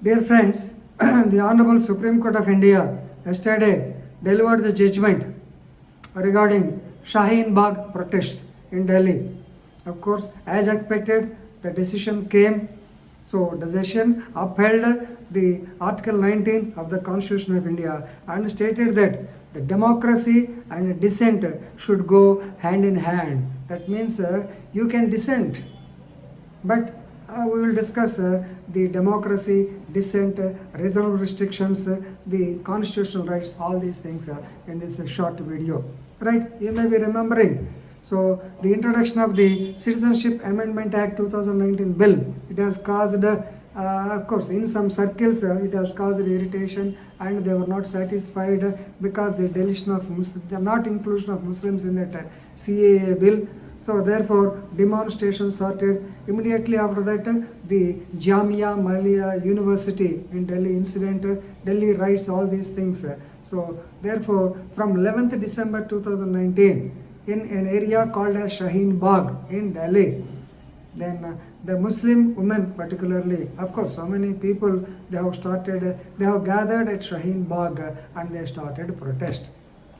Dear friends, the Honorable Supreme Court of India yesterday delivered the judgment regarding Shaheen Bagh protests in Delhi. Of course, as expected, the decision came. So, the decision upheld the Article 19 of the Constitution of India and stated that the democracy and dissent should go hand in hand. That means you can dissent, but we will discuss the democracy, dissent, reasonable restrictions, the constitutional rights, all these things in this short video. Right? You may be remembering. So, the introduction of the Citizenship Amendment Act 2019 bill, it has caused, of course, in some circles, it has caused irritation, and they were not satisfied because the deletion of Muslims, the not inclusion of Muslims in that CAA bill. So therefore, demonstrations started. Immediately after that, the Jamia Millia University in Delhi incident, Delhi riots, all these things. So therefore, from 11th December 2019, in an area called as Shaheen Bagh in Delhi, then the Muslim women particularly, of course, so many people, they have gathered at Shaheen Bagh and they started protest.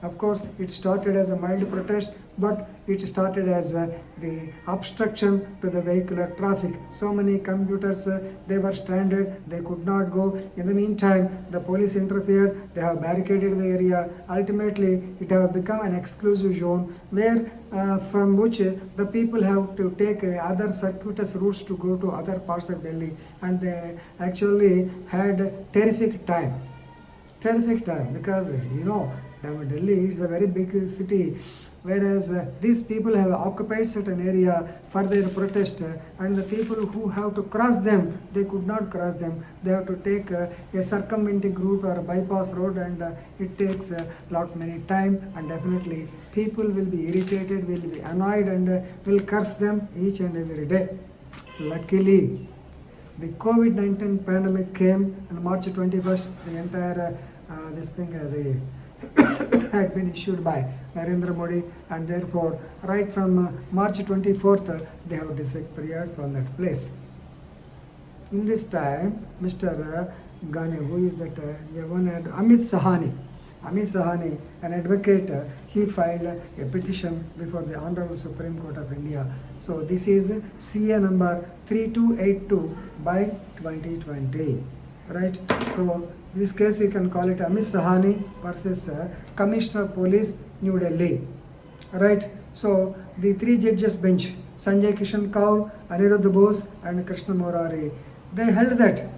Of course, it started as a mild protest, but it started as the obstruction to the vehicular traffic. So many commuters, they were stranded, they could not go. In the meantime, the police interfered, they have barricaded the area. Ultimately, it has become an exclusive zone where from which the people have to take other circuitous routes to go to other parts of Delhi, and they actually had terrific time because Delhi is a very big city, whereas these people have occupied certain area for their protest, and the people who have to cross them, they could not cross them. They have to take a circumventing route or a bypass road, and it takes a lot many time, and definitely people will be irritated, will be annoyed, and will curse them each and every day. Luckily, the COVID-19 pandemic came on March 21st, the entire had been issued by Narendra Modi, and therefore right from March 24th they have disappeared from that place. In this time, Mr. Ghani, who is that Amit Sahani, an advocate, he filed a petition before the Honorable Supreme Court of India. So this is CA number 3282 by 2020. Right? So this case you can call it Amit Sahani versus Commissioner of Police, New Delhi. Right? So the three judges bench, Sanjay Kishan Kaul, Aniruddha Bose and Krishna Murari, they held that,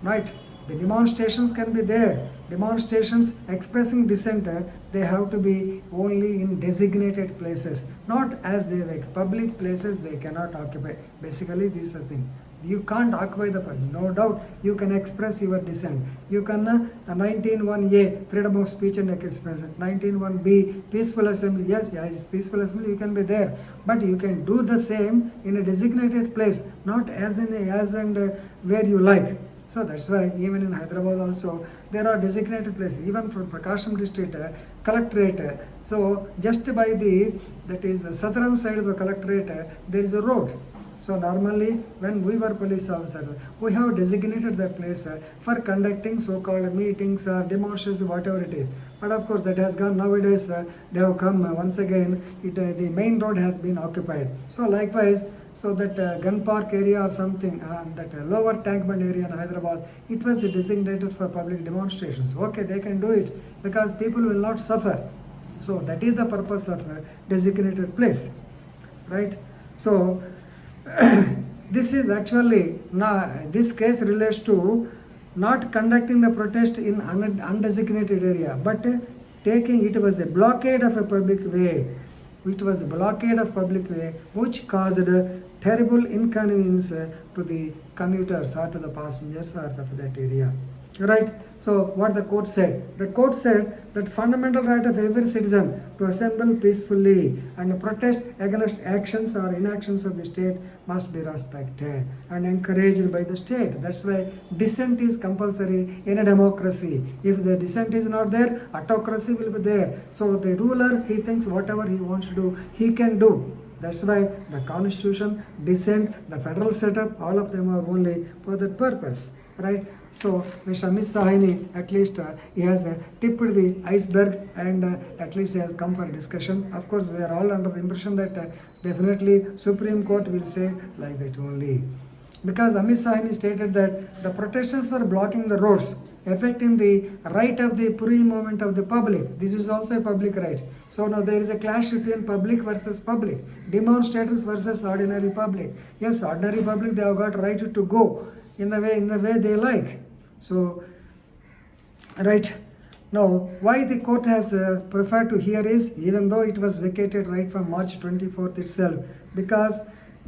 right, the demonstrations can be there. Demonstrations expressing dissent, they have to be only in designated places, not as they like public places they cannot occupy. Basically this is the thing. You can't occupy the public. No doubt you can express your dissent. You can 19(1)(a) freedom of speech and expression, 19(1)(b) peaceful assembly. Yes, peaceful assembly you can be there, but you can do the same in a designated place, not as where you like. So that's why even in Hyderabad also there are designated places. Even for Prakasham district collectorate. So just by that is southern side of the collectorate, there is a road. So normally when we were police officers, we have designated that place for conducting so-called meetings, demonstrations, whatever it is. But of course that has gone. Nowadays they have come once again, the main road has been occupied. So likewise, so that Gun Park area or something, that lower Tankband area in Hyderabad, it was designated for public demonstrations. Okay, they can do it because people will not suffer. So that is the purpose of a designated place, right? So this is actually, this case relates to not conducting the protest in undesignated area, but taking it was a blockade of a public way. It was a blockade of public way which caused a terrible inconvenience to the commuters or to the passengers or of that area. Right? So what the court said? The court said that fundamental right of every citizen to assemble peacefully and protest against actions or inactions of the state must be respected and encouraged by the state. That's why dissent is compulsory in a democracy. If the dissent is not there, autocracy will be there. So the ruler, he thinks whatever he wants to do, he can do. That's why the constitution, dissent, the federal setup, all of them are only for that purpose. right? So Mr. Amit Sahini, at least he has tipped the iceberg and at least he has come for discussion. Of course, we are all under the impression that definitely Supreme Court will say like that only. Because Amit Sahini stated that the protesters were blocking the roads, affecting the right of the free movement of the public. This is also a public right. So now there is a clash between public versus public, demonstrators versus ordinary public. Yes, ordinary public, they have got right to go in the way they like. So, right. Now, why the court has preferred to hear is, even though it was vacated right from March 24th itself, because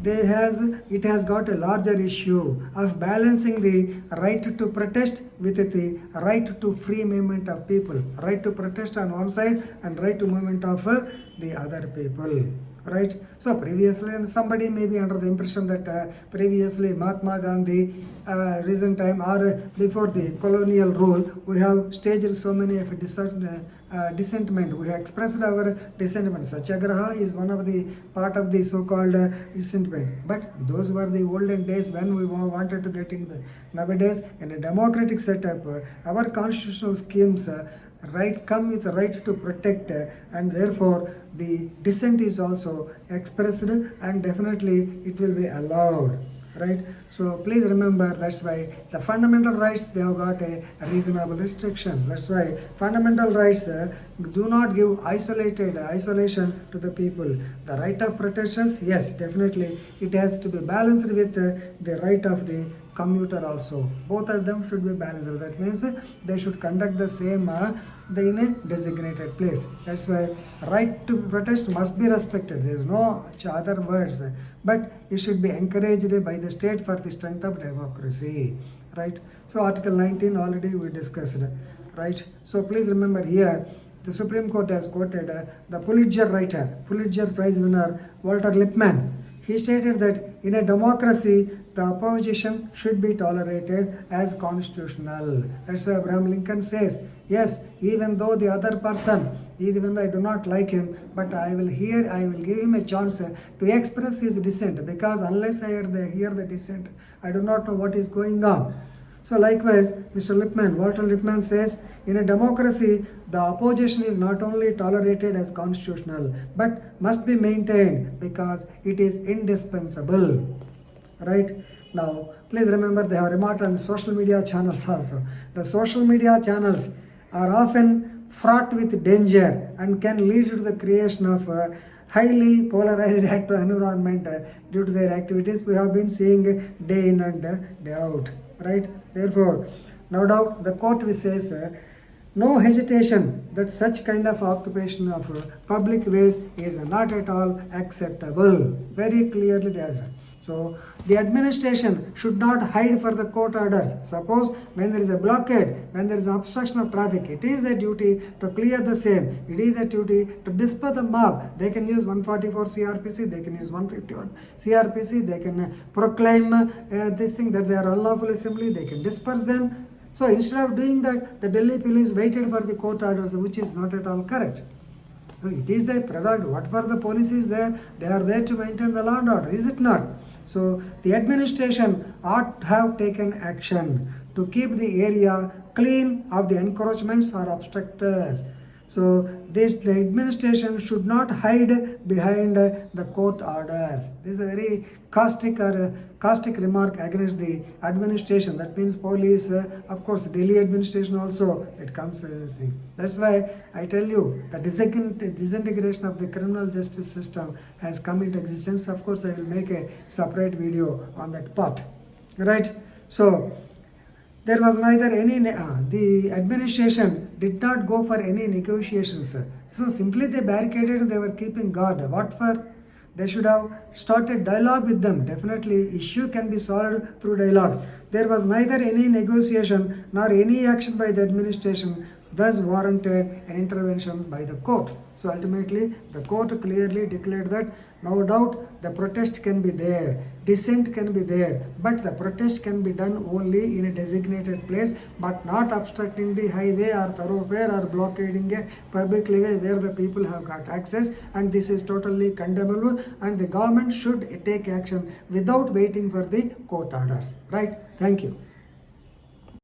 it has got a larger issue of balancing the right to protest with the right to free movement of people. Right to protest on one side and right to movement of the other people. Right? So previously, and somebody may be under the impression that previously Mahatma Gandhi, recent time or before the colonial rule, we have staged so many of dissentment. We have expressed our dissentment. Satyagraha is one of the part of the so-called dissentment. But those were the olden days when we wanted to get in. Nowadays, in a democratic setup, our constitutional schemes right come with the right to protect, and therefore the dissent is also expressed and definitely it will be allowed, right? So please remember, that's why the fundamental rights, they have got a reasonable restrictions. That's why fundamental rights do not give isolation to the people. The right of protections, yes, definitely it has to be balanced with the right of the commuter also. Both of them should be balanced. That means they should conduct the same in a designated place. That's why right to protest must be respected. There is no other words. But it should be encouraged by the state for the strength of democracy. Right? So Article 19 already we discussed. Right? So please remember here, the Supreme Court has quoted the Pulitzer Prize winner Walter Lippmann. He stated that in a democracy, the opposition should be tolerated as constitutional. That's why Abraham Lincoln says, yes, even though the other person, even though I do not like him, but I will give him a chance to express his dissent, because unless I hear the dissent, I do not know what is going on. So likewise, Walter Lippmann says, in a democracy, the opposition is not only tolerated as constitutional, but must be maintained because it is indispensable. Right? Now, please remember, they have remarked on the social media channels also. The social media channels are often fraught with danger and can lead to the creation of highly polarized environment due to their activities we have been seeing day in and day out. Right? Therefore, no doubt the court says no hesitation that such kind of occupation of public ways is not at all acceptable. Very clearly there is. So the administration should not hide for the court orders. Suppose when there is a blockade, when there is an obstruction of traffic, it is their duty to clear the same. It is their duty to disperse the mob. They can use 144 CRPC, they can use 151 CRPC, they can proclaim this thing that they are unlawful assembly, they can disperse them. So instead of doing that, the Delhi police waited for the court orders, which is not at all correct. It is their prerogative. Whatever the police is there, they are there to maintain the law and order, is it not? So the administration ought to have taken action to keep the area clean of the encroachments or obstructors. So the administration should not hide behind the court orders. This is a very caustic remark against the administration. That means police, of course, Delhi administration also, it comes as a thing. That's why I tell you, the disintegration of the criminal justice system has come into existence. Of course, I will make a separate video on that part. Right? So there was neither any, the administration did not go for any negotiations. So simply they barricaded, they were keeping guard. What for? They should have started dialogue with them. Definitely, issue can be solved through dialogue. There was neither any negotiation nor any action by the administration, thus warranted an intervention by the court. So ultimately, the court clearly declared that no doubt the protest can be there, dissent can be there, but the protest can be done only in a designated place, but not obstructing the highway or thoroughfare or blockading a public way where the people have got access, and this is totally condemnable, and the government should take action without waiting for the court orders. Right? Thank you.